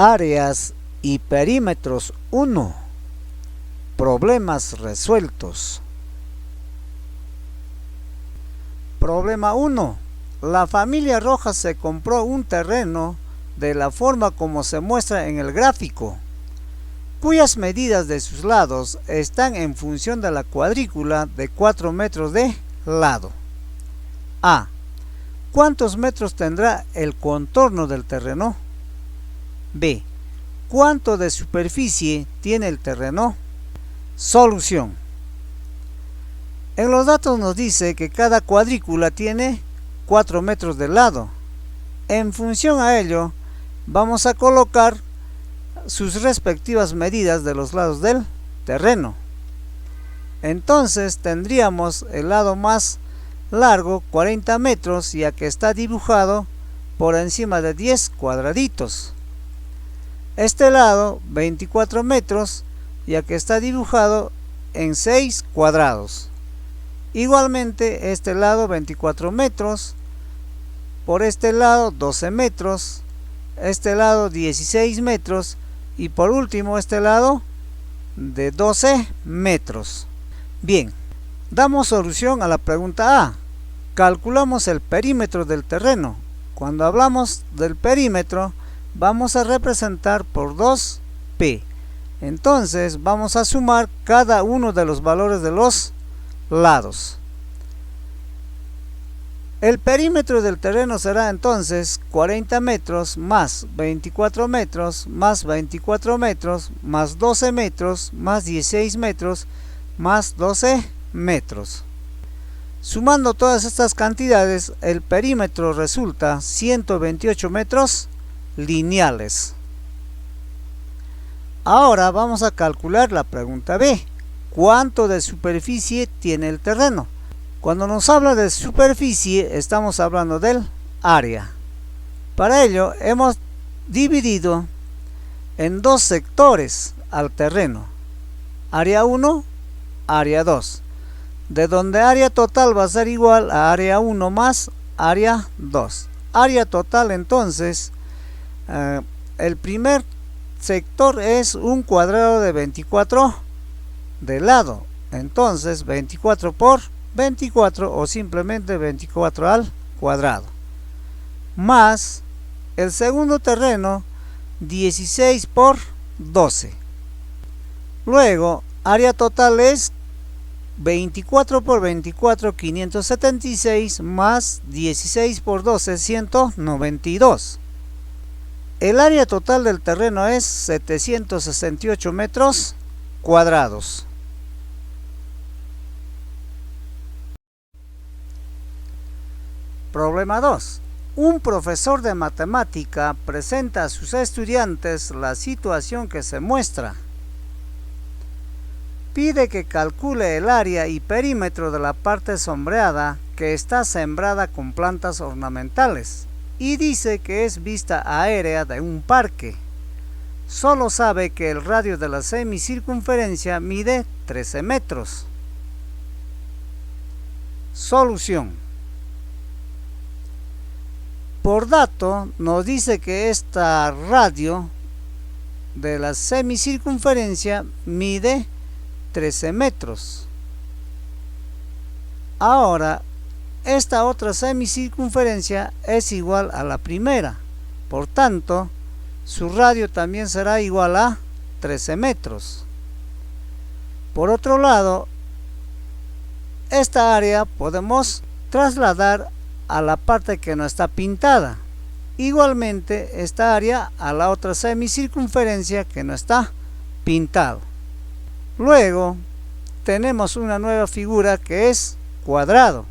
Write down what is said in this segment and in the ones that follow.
Áreas y perímetros 1. Problemas resueltos. Problema 1. La familia Rojas se compró un terreno de la forma como se muestra en el gráfico, cuyas medidas de sus lados están en función de la cuadrícula de 4 metros de lado. A. ¿Cuántos metros tendrá el contorno del terreno? B. ¿Cuánto de superficie tiene el terreno? Solución. En los datos nos dice que cada cuadrícula tiene 4 metros de lado. En función a ello, vamos a colocar sus respectivas medidas de los lados del terreno. Entonces tendríamos el lado más largo, 40 metros, ya que está dibujado por encima de 10 cuadraditos. Este lado, 24 metros, ya que está dibujado en 6 cuadrados. Igualmente, este lado, 24 metros, por este lado, 12 metros, este lado, 16 metros, y por último, este lado, de 12 metros. Bien, damos solución a la pregunta A. Calculamos el perímetro del terreno. Cuando hablamos del perímetro, vamos a representar por 2p. Entonces vamos a sumar cada uno de los valores de los lados. El perímetro del terreno será entonces 40 metros más 24 metros más 24 metros más 12 metros más 16 metros más 12 metros. Sumando todas estas cantidades, el perímetro resulta 128 metros lineales. Ahora vamos a calcular la pregunta B. ¿Cuánto de superficie tiene el terreno? Cuando nos habla de superficie, estamos hablando del área. Para ello, hemos dividido en dos sectores al terreno. Área 1, área 2. De donde área total va a ser igual a área 1 más área 2. Área total entonces, el primer sector es un cuadrado de 24 de lado. Entonces 24 por 24 o simplemente 24 al cuadrado. Más el segundo terreno 16 por 12. Luego área total es 24 por 24, 576 más 16 por 12, 192. El área total del terreno es 768 metros cuadrados. Problema 2. Un profesor de matemática presenta a sus estudiantes la situación que se muestra. Pide que calcule el área y perímetro de la parte sombreada que está sembrada con plantas ornamentales y dice que es vista aérea de un parque. Solo sabe que el radio de la semicircunferencia mide 13 metros. Solución. Por dato nos dice que esta radio de la semicircunferencia mide 13 metros. Ahora, esta otra semicircunferencia es igual a la primera. Por tanto, su radio también será igual a 13 metros. Por otro lado, esta área podemos trasladar a la parte que no está pintada. Igualmente, esta área a la otra semicircunferencia que no está pintado. Luego tenemos una nueva figura que es cuadrado,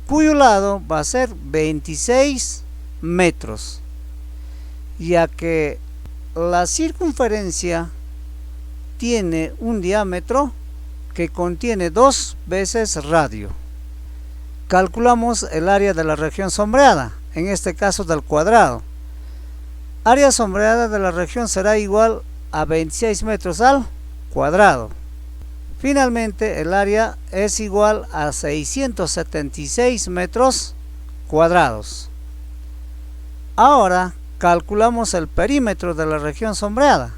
cuyo lado va a ser 26 metros, ya que la circunferencia tiene un diámetro que contiene 2 veces radio. Calculamos el área de la región sombreada, en este caso del cuadrado. Área sombreada de la región será igual a 26 metros al cuadrado. Finalmente, el área es igual a 676 metros cuadrados. Ahora calculamos el perímetro de la región sombreada.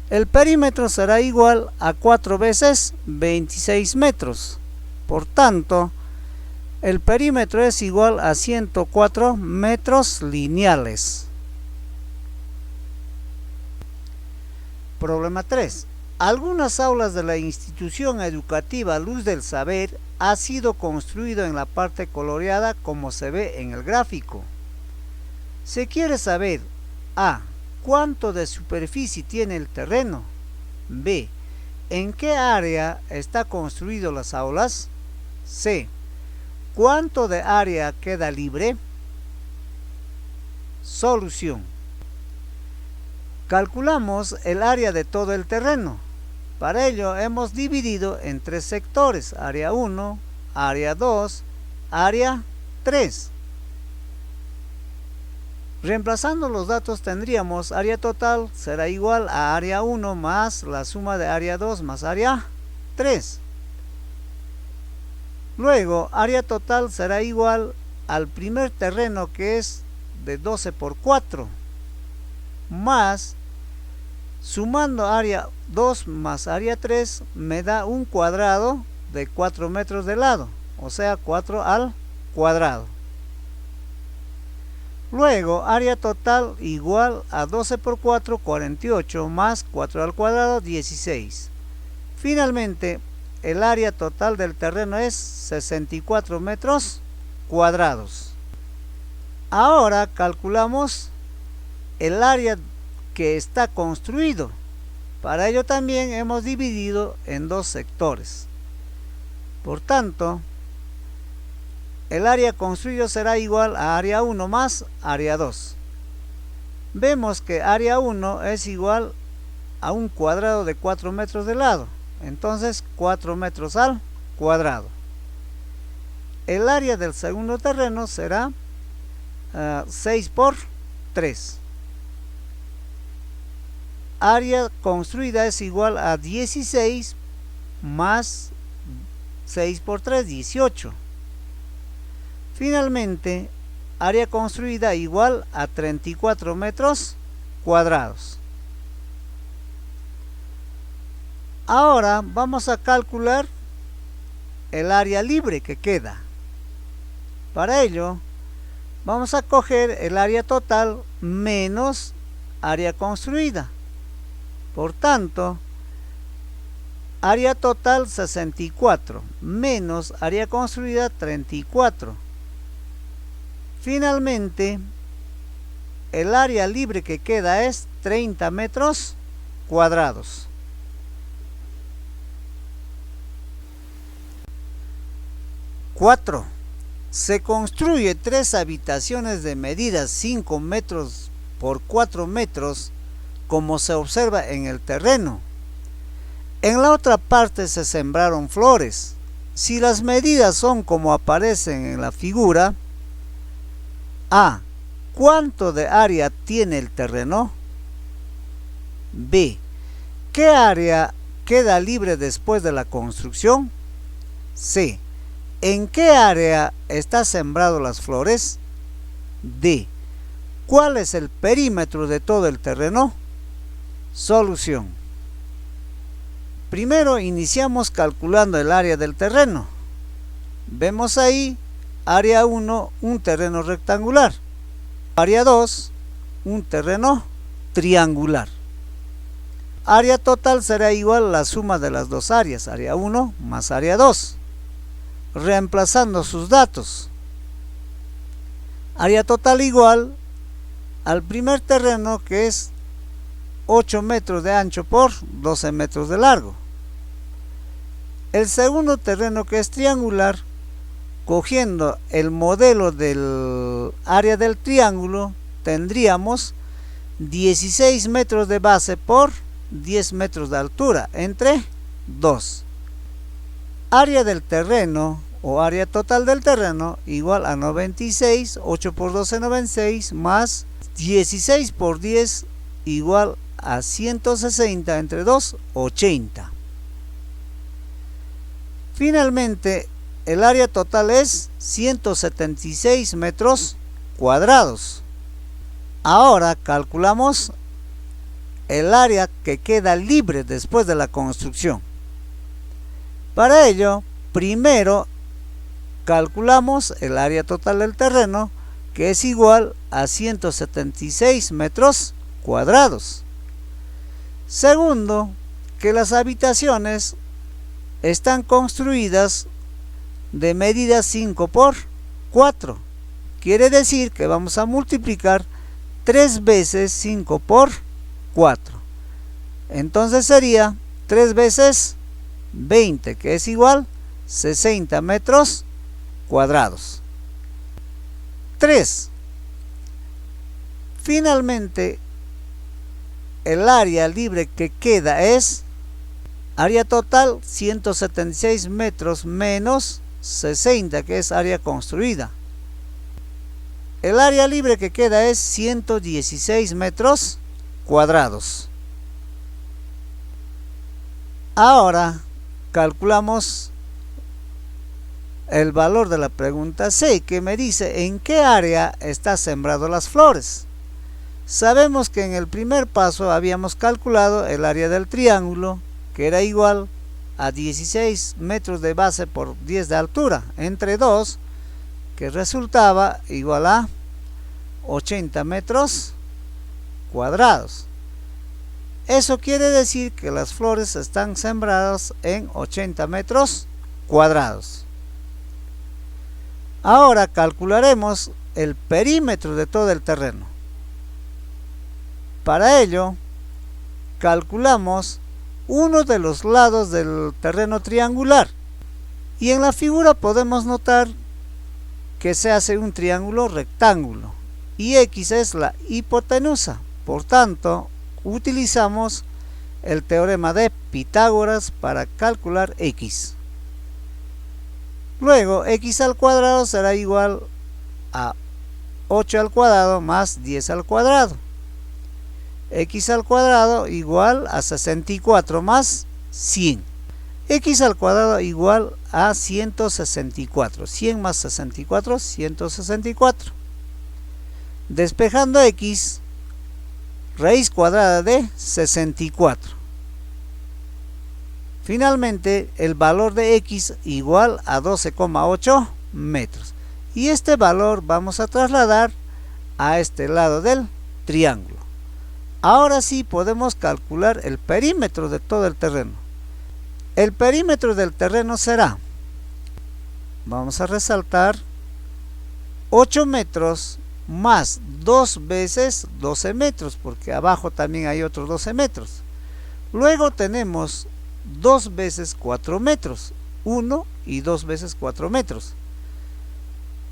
El perímetro será igual a 4 veces 26 metros. Por tanto, el perímetro es igual a 104 metros lineales. Problema 3. Algunas aulas de la institución educativa Luz del Saber ha sido construido en la parte coloreada como se ve en el gráfico. Se quiere saber A. ¿Cuánto de superficie tiene el terreno? B. ¿En qué área está construido las aulas? C. ¿Cuánto de área queda libre? Solución. Calculamos el área de todo el terreno. Para ello hemos dividido en 3 sectores: área 1, área 2, área 3. Reemplazando los datos tendríamos área total será igual a área 1 más la suma de área 2 más área 3. Luego área total será igual al primer terreno, que es de 12 por 4, más, sumando área 2 más área 3 me da un cuadrado de 4 metros de lado, o sea 4 al cuadrado. Luego área total igual a 12 por 4, 48, más 4 al cuadrado, 16. Finalmente el área total del terreno es 64 metros cuadrados. Ahora calculamos el área que está construido. Para ello también hemos dividido en 2 sectores. Por tanto, el área construido será igual a área 1 más área 2. Vemos que área 1 es igual a un cuadrado de 4 metros de lado. Entonces 4 metros al cuadrado. El área del segundo terreno será 6 por 3. Área construida es igual a 16 más 6 por 3, 18. Finalmente, área construida igual a 34 metros cuadrados. Ahora vamos a calcular el área libre que queda. Para ello, vamos a coger el área total menos área construida. Por tanto, área total 64 menos área construida 34. Finalmente, el área libre que queda es 30 metros cuadrados. (4) Se construye 3 habitaciones de medidas 5 metros por 4 metros, como se observa en el terreno. En la otra parte se sembraron flores. Si las medidas son como aparecen en la figura, A. ¿Cuánto de área tiene el terreno? B. ¿Qué área queda libre después de la construcción? C. ¿En qué área está sembrado las flores? D. ¿Cuál es el perímetro de todo el terreno? Solución. Primero iniciamos calculando el área del terreno. Vemos ahí área 1, un terreno rectangular. Área 2, un terreno triangular. Área total será igual a la suma de las dos áreas, área 1 más área 2. Reemplazando sus datos. Área total igual al primer terreno, que es 8 metros de ancho por 12 metros de largo. El segundo terreno, que es triangular, cogiendo el modelo del área del triángulo, tendríamos 16 metros de base por 10 metros de altura entre 2. Área del terreno o área total del terreno igual a 96, 8 por 12, 96, más 16 por 10 igual a 160 entre 2, 80. Finalmente, el área total es 176 metros cuadrados. Ahora calculamos el área que queda libre después de la construcción. Para ello, primero calculamos el área total del terreno, que es igual a 176 metros cuadrados. Segundo, que las habitaciones están construidas de medida 5 por 4. Quiere decir que vamos a multiplicar 3 veces 5 por 4. Entonces sería 3 veces 20, que es igual 60 metros cuadrados. 3. Finalmente, el área libre que queda es área total 176 metros menos 60, que es área construida. El área libre que queda es 116 metros cuadrados. Ahora calculamos el valor de la pregunta C, que me dice en qué área está sembrado las flores. Sabemos que en el primer paso habíamos calculado el área del triángulo, que era igual a 16 metros de base por 10 de altura, entre 2, que resultaba igual a 80 metros cuadrados. Eso quiere decir que las flores están sembradas en 80 metros cuadrados. Ahora calcularemos el perímetro de todo el terreno. Para ello, calculamos uno de los lados del terreno triangular. Y en la figura podemos notar que se hace un triángulo rectángulo. Y X es la hipotenusa. Por tanto, utilizamos el teorema de Pitágoras para calcular X. Luego, X al cuadrado será igual a 8 al cuadrado más 10 al cuadrado. X al cuadrado igual a 64 más 100. X al cuadrado igual a 164. 100 más 64, 164. Despejando X, raíz cuadrada de 64. Finalmente, el valor de X igual a 12,8 metros. Y este valor vamos a trasladar a este lado del triángulo. Ahora sí podemos calcular el perímetro de todo el terreno. El perímetro del terreno será, vamos a resaltar, 8 metros más 2 veces 12 metros, porque abajo también hay otros 12 metros. Luego tenemos 2 veces 4 metros, 1 y 2 veces 4 metros.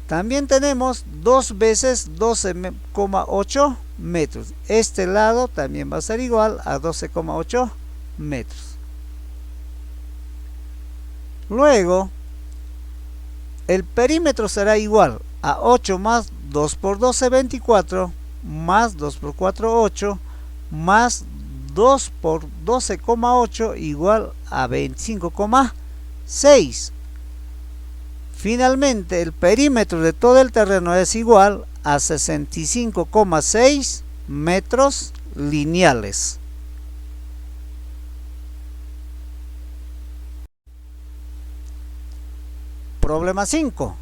También tenemos 2 veces 12,8 metros. Este lado también va a ser igual a 12,8 metros. Luego, el perímetro será igual a 8 más 2 por 12, 24, más 2 por 4, 8, más 2 por 12,8 igual a 25,6. Finalmente, el perímetro de todo el terreno es igual a 65,6 metros lineales. Problema 5.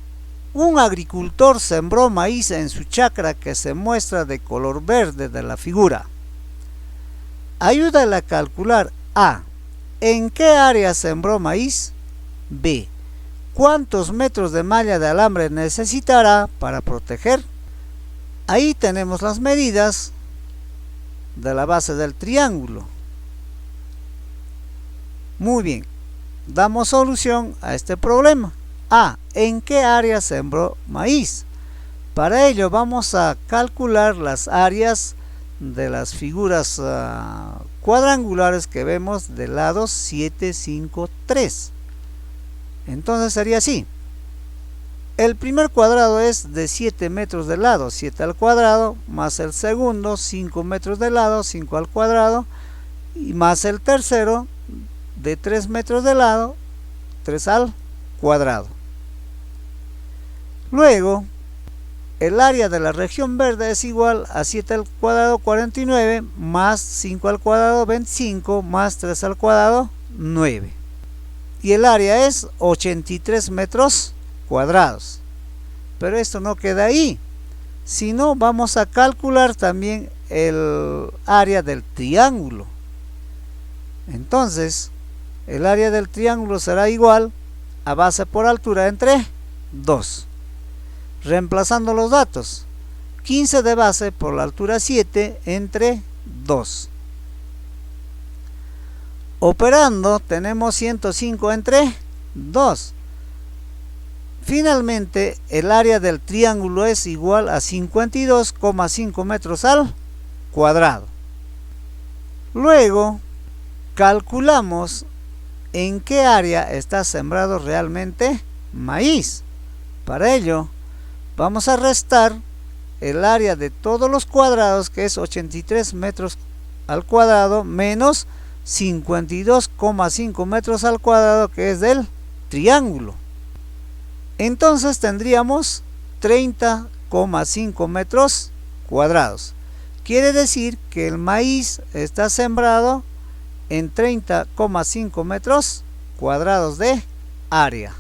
Un agricultor sembró maíz en su chacra que se muestra de color verde de la figura. Ayúdale a calcular A. ¿En qué área sembró maíz? B. ¿Cuántos metros de malla de alambre necesitará para proteger? Ahí tenemos las medidas de la base del triángulo. Muy bien, damos solución a este problema. A. ¿En qué área sembró maíz? Para ello vamos a calcular las áreas de las figuras cuadrangulares que vemos del lado 7, 5, 3. Entonces sería así. El primer cuadrado es de 7 metros de lado, 7 al cuadrado, más el segundo, 5 metros de lado, 5 al cuadrado, y más el tercero, de 3 metros de lado, 3 al cuadrado. Luego, el área de la región verde es igual a 7 al cuadrado 49 más 5 al cuadrado 25 más 3 al cuadrado 9. Y el área es 83 metros cuadrados. Pero esto no queda ahí, sino vamos a calcular también el área del triángulo. Entonces, el área del triángulo será igual a base por altura entre 2. Reemplazando los datos, 15 de base por la altura 7 entre 2. Operando tenemos 105 entre 2. Finalmente el área del triángulo es igual a 52,5 metros al cuadrado. Luego calculamos en qué área está sembrado realmente maíz. Para ello vamos a restar el área de todos los cuadrados, que es 83 metros al cuadrado, menos 52,5 metros al cuadrado, que es del triángulo. Entonces tendríamos 30,5 metros cuadrados. Quiere decir que el maíz está sembrado en 30,5 metros cuadrados de área.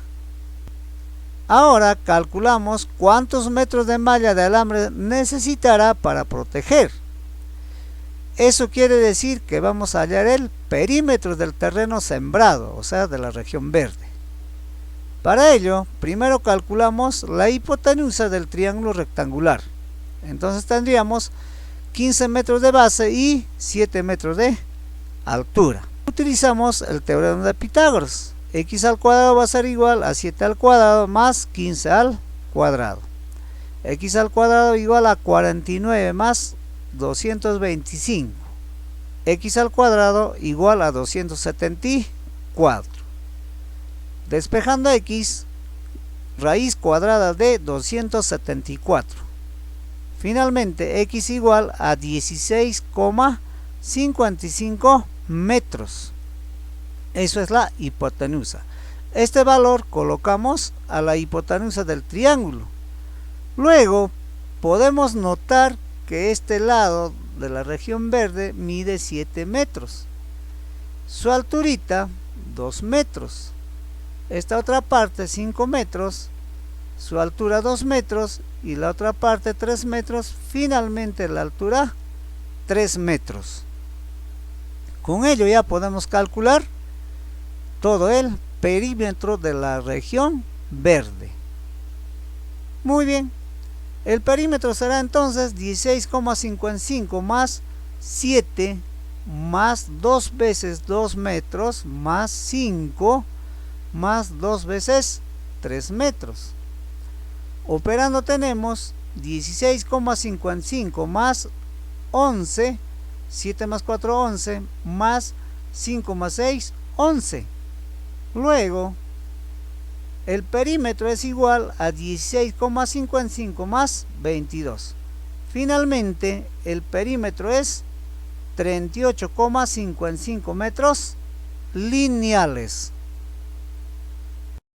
Ahora calculamos cuántos metros de malla de alambre necesitará para proteger. Eso quiere decir que vamos a hallar el perímetro del terreno sembrado, o sea, de la región verde. Para ello, primero calculamos la hipotenusa del triángulo rectangular. Entonces tendríamos 15 metros de base y 7 metros de altura. Utilizamos el teorema de Pitágoras. X al cuadrado va a ser igual a 7 al cuadrado más 15 al cuadrado. X al cuadrado igual a 49 más 225. X al cuadrado igual a 274. Despejando x, raíz cuadrada de 274. Finalmente x igual a 16,55 metros. Eso es la hipotenusa. Este valor colocamos a la hipotenusa del triángulo. Luego podemos notar que este lado de la región verde mide 7 metros. Su alturita 2 metros. Esta otra parte 5 metros, su altura 2 metros y la otra parte 3 metros, finalmente la altura 3 metros. Con ello ya podemos calcular todo el perímetro de la región verde. Muy bien, el perímetro será entonces 16,55 más 7 más 2 veces 2 metros más 5 más 2 veces 3 metros. Operando tenemos 16,55 más 11, 7 más 4, 11, más 5 más 6, 11. Luego, el perímetro es igual a 16,55 más 22. Finalmente, el perímetro es 38,55 metros lineales.